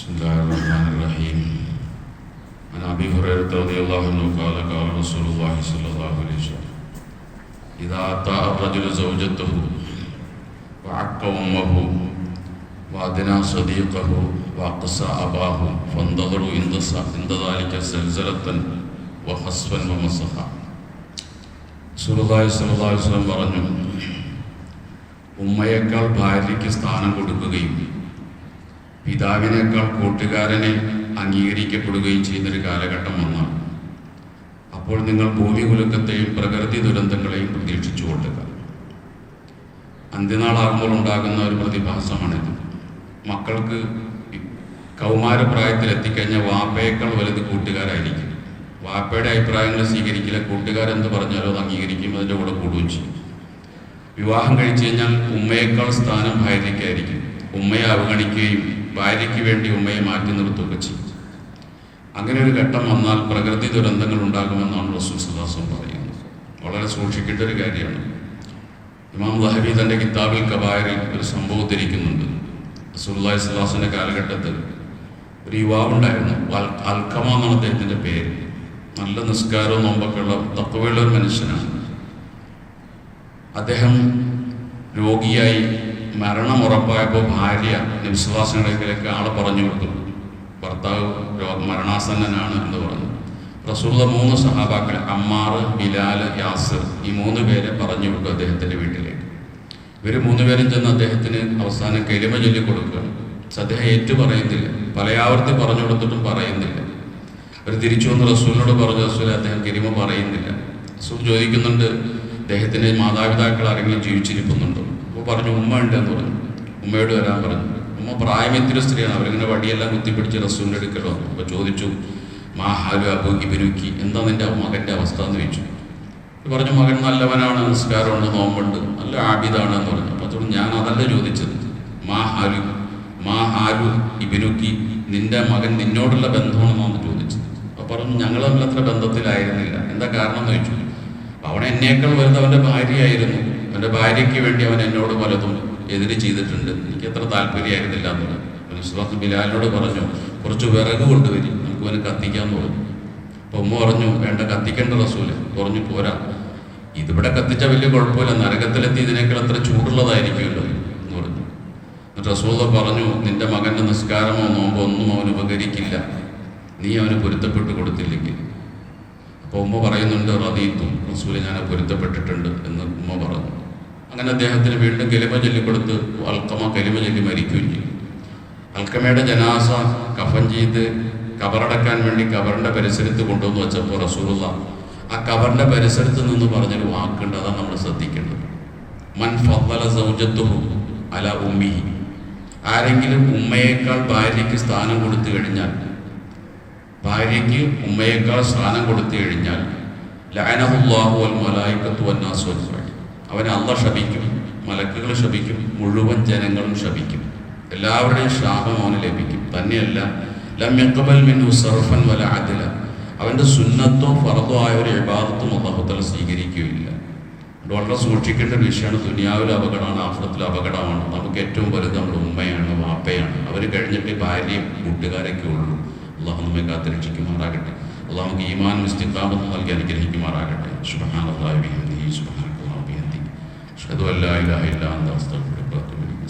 بسم الله الرحمن الرحيم عن أبي هريرة رضي الله عنه قال قال رسول الله صلى الله عليه وسلم إذا أطاع الرجل زوجته وعق أمه وأدنى صديقه وأقصى أباه فانتظروا عند ذلك زلزلة وخسفا ومسخا. റസൂലുള്ളാഹി സ്വല്ലല്ലാഹു അലൈഹി വസല്ലം പറഞ്ഞു, ഉമ്മയേക്കാൾ ഭാര്യയ്ക്ക് സ്ഥാനം കൊടുക്കുകയും പിതാവിനേക്കാൾ കൂട്ടുകാരനെ അംഗീകരിക്കപ്പെടുകയും ചെയ്യുന്നൊരു കാലഘട്ടം വന്നാൽ അപ്പോൾ നിങ്ങൾ ഭൂമി കുലുക്കത്തെയും പ്രകൃതി ദുരന്തങ്ങളെയും പ്രതീക്ഷിച്ചു കൊള്ളുക. അന്ത്യനാളാകുമ്പോൾ ഉണ്ടാകുന്ന ഒരു പ്രതിഭാസമാണിത്. മക്കൾക്ക് കൗമാരപ്രായത്തിൽ എത്തിക്കഴിഞ്ഞാൽ വാപ്പയേക്കാൾ വലുത് കൂട്ടുകാരായിരിക്കും. വാപ്പയുടെ അഭിപ്രായങ്ങൾ സ്വീകരിക്കില്ല, കൂട്ടുകാരെന്ത് പറഞ്ഞാലോ അത് അംഗീകരിക്കും, അതിൻ്റെ കൂടെ കൂടുകയും ചെയ്യും. വിവാഹം കഴിച്ചു കഴിഞ്ഞാൽ ഉമ്മയേക്കാൾ സ്ഥാനം ഭാര്യയ്ക്കായിരിക്കും. ഉമ്മയെ അവഗണിക്കുകയും ഭാര്യയ്ക്ക് വേണ്ടി ഉമ്മയെ മാറ്റി നിർത്തുകയൊക്കെ ചെയ്യും. അങ്ങനെ ഒരു ഘട്ടം വന്നാൽ പ്രകൃതി ദുരന്തങ്ങൾ ഉണ്ടാകുമെന്നാണ് റസൂൽ സല്ലല്ലാഹു അലൈഹി വസല്ലം പറയുന്നത്. വളരെ സൂക്ഷിക്കേണ്ട ഒരു കാര്യമാണ്. ഇമാം ദഹബി തൻ്റെ കിതാബിൽ കബായറിൽ ഒരു സംഭവം ഉദ്ധരിക്കുന്നുണ്ട്. റസൂലുള്ളാഹി സ്വല്ലല്ലാഹു അലൈഹി വസല്ലം കാലഘട്ടത്തിൽ ഒരു യുവാവുണ്ടായിരുന്നു. അൽഖമ എന്നാണ് അദ്ദേഹത്തിൻ്റെ പേര്. നല്ല നിസ്കാരവും നോമ്പൊക്കെ ഉള്ള തഖ്വയുള്ള ഒരു മനുഷ്യനാണ്. അദ്ദേഹം രോഗിയായി മരണം ഉറപ്പായപ്പോൾ ഭാര്യ നബി സല്ലല്ലാഹു അലൈഹി വസല്ലമയിലേക്ക് ആളെ പറഞ്ഞു കൊടുത്തു, ഭർത്താവ് മരണാസന്നനാണ് എന്ന് പറഞ്ഞു. റസൂലുള്ള 3 സഹാബാക്കൾ അമ്മാർ, ബിലാൽ, യാസിർ, ഈ 3 പേരെ പറഞ്ഞു വിട്ടു അദ്ദേഹത്തിൻ്റെ വീട്ടിലേക്ക്. ഇവർ 3 പേരും ചെന്ന് അദ്ദേഹത്തിന് അവസാനം കലിമ ചൊല്ലി കൊടുക്കുകയാണ്. അദ്ദേഹം ഏറ്റു പറയുന്നില്ല, പലയാവർത്തി പറഞ്ഞു കൊടുത്തിട്ടും പറയുന്നില്ല. അവർ തിരിച്ചു വന്ന് റസൂലിനോട് പറഞ്ഞു, റസൂൽ അദ്ദേഹം കലിമ പറയുന്നില്ല. റസൂൽ ചോദിക്കുന്നുണ്ട്, അദ്ദേഹത്തിൻ്റെ മാതാപിതാക്കൾ ആരെങ്കിലും ജീവിച്ചിരിക്കുന്നുണ്ടോ? അപ്പോൾ പറഞ്ഞു ഉമ്മ ഉണ്ട് എന്ന് പറഞ്ഞു. ഉമ്മയോട് വരാൻ പറഞ്ഞു. ഉമ്മ പ്രായമെത്തിയൊരു സ്ത്രീയാണ്. അവരിങ്ങനെ വടിയെല്ലാം കുത്തിപ്പിടിച്ച് റസൂലിൻ്റെ അടുക്കൽ വന്നു. അപ്പോൾ ചോദിച്ചു, മാ ഹാലു അബു ഇബ്നുക്കി, എന്താ നിൻ്റെ മകൻ്റെ അവസ്ഥ എന്ന് ചോദിച്ചു. പറഞ്ഞു, മകൻ നല്ലവനാണ്, നിസ്കാരമുണ്ട്, നോമ്പുണ്ട്, നല്ല ആബിദാണ് എന്ന് പറഞ്ഞു. അപ്പോൾ ഞാൻ അതല്ല ചോദിച്ചത്, മാ ഹാലു ഇബ്നുക്കി, നിൻ്റെ മകൻ നിന്നോടുള്ള ബന്ധമാണെന്നാണ് ചോദിച്ചത്. അപ്പോൾ പറഞ്ഞു, ഞങ്ങൾ തമ്മിൽ അത്ര ബന്ധത്തിലായിരുന്നില്ല. എന്താ കാരണം എന്ന് ചോദിച്ചു. അവൻ എന്നേക്കാൾ വലുത് അവൻ്റെ ഭാര്യയായിരുന്നു. അവൻ്റെ ഭാര്യയ്ക്ക് വേണ്ടി അവൻ എന്നോട് പലതും എതിര് ചെയ്തിട്ടുണ്ട്, എനിക്ക് അത്ര താല്പര്യമായിരുന്നില്ല എന്ന് പറഞ്ഞു. ബിലാലിനോട് പറഞ്ഞു, കുറച്ച് വിറക് കൊണ്ടുവരും, നമുക്ക് അവന് കത്തിക്കാമെന്ന് പറഞ്ഞു. അപ്പോൾ ഉമ്മ പറഞ്ഞു, വേണ്ട, കത്തിക്കേണ്ട റസൂല്. പറഞ്ഞു, പോരാ, ഇതിവിടെ കത്തിച്ചാൽ വലിയ കുഴപ്പമില്ല, നരകത്തിലെത്തി ഇതിനേക്കാൾ അത്ര ചൂടുള്ളതായിരിക്കുമല്ലോ എന്ന് പറഞ്ഞു. എന്നിട്ട് റസൂൽ പറഞ്ഞു, നിൻ്റെ മകൻ്റെ നിസ്കാരമോ നോമ്പോ ഒന്നും അവന് ഉപകരിക്കില്ല, നീ അവന് പൊരുത്തപ്പെട്ട് കൊടുത്തില്ലെങ്കിൽ. അപ്പോൾ ഉമ്മ പറയുന്നുണ്ട്, റദീത്തു, റസൂല് ഞാൻ പൊരുത്തപ്പെട്ടിട്ടുണ്ട് എന്ന് ഉമ്മ പറഞ്ഞു. അങ്ങനെ അദ്ദേഹത്തിന് വീണ്ടും കലിമ ചൊല്ലിക്കൊടുത്ത് അൽഖമ കലിമ ചൊല്ലി മരിക്കുകയും ചെയ്യും. അൽഖമയുടെ ജനാസ കഫൻ ചെയ്ത് കബറടക്കാൻ വേണ്ടി കബറിൻ്റെ പരിസരത്ത് കൊണ്ടുവന്ന് വെച്ചപ്പോൾ റസൂലുള്ള ആ കബറിൻ്റെ പരിസരത്ത് നിന്ന് പറഞ്ഞൊരു വാക്കുണ്ട്, അതാണ് നമ്മൾ ശ്രദ്ധിക്കേണ്ടത്. മൻ ഫദ്ദല സൗജത്തുഹു അല ഉമ്മിഹി, ആരെങ്കിലും ഉമ്മയേക്കാൾ ഭാര്യയ്ക്ക് സ്ഥാനം കൊടുത്തു കഴിഞ്ഞാൽ, ഭാര്യയ്ക്ക് ഉമ്മയേക്കാൾ സ്ഥാനം കൊടുത്തു കഴിഞ്ഞാൽ ലഅനഹുല്ലാഹു വൽ മലായികത്തു വന്നാസു അജ്മഈൻ, അവനെ അല്ലാഹ് ശപിക്കും, മലക്കുകൾ ശപിക്കും, മുഴുവൻ ജനങ്ങളും ശപിക്കും, എല്ലാവരുടെയും ശാപം അവന് ലഭിക്കും. തന്നെയല്ല ലം യഖ്ബൽ മിൻഹു സർഫൻ വല അദ്ല, അവൻ്റെ സുന്നത്തോ ഫർദോ ആയ ഒരു ഇബാദത്തും അല്ലാഹു തആല സ്വീകരിക്കുകയില്ല. വളരെ സൂക്ഷിക്കേണ്ട ഒരു വിഷയമാണ്. ദുനിയാവിലെ അപകടമാണ്, ആഖിറത്തിലെ അപകടമാണ്. നമുക്ക് ഏറ്റവും വലുത് നമ്മുടെ ഉമ്മയാണ്, വാപ്പയാണ്. അവർ കഴിഞ്ഞിട്ട് ഭാര്യയും കൂട്ടുകാരൊക്കെ ഉള്ളൂ. അള്ളാഹു നമ്മെ കാത്തിരക്ഷിക്കുമാറാകട്ടെ. അള്ളാഹു നമുക്ക് ഈമാനും ഇസ്തിഖാമത്തും നൽകി അനുഗ്രഹിക്കുമാറാകട്ടെ. സുബ്ഹാനല്ലാഹി വബിഹംദിഹി സുബ്ഹാനല്ലാഹി വബിഹംദിഹി അഷ്ഹദു അല്ലാ ഇലാഹ ഇല്ലാ അൻത അസ്തഗ്ഫിറുക വ അത്തൂബു ഇലൈക്.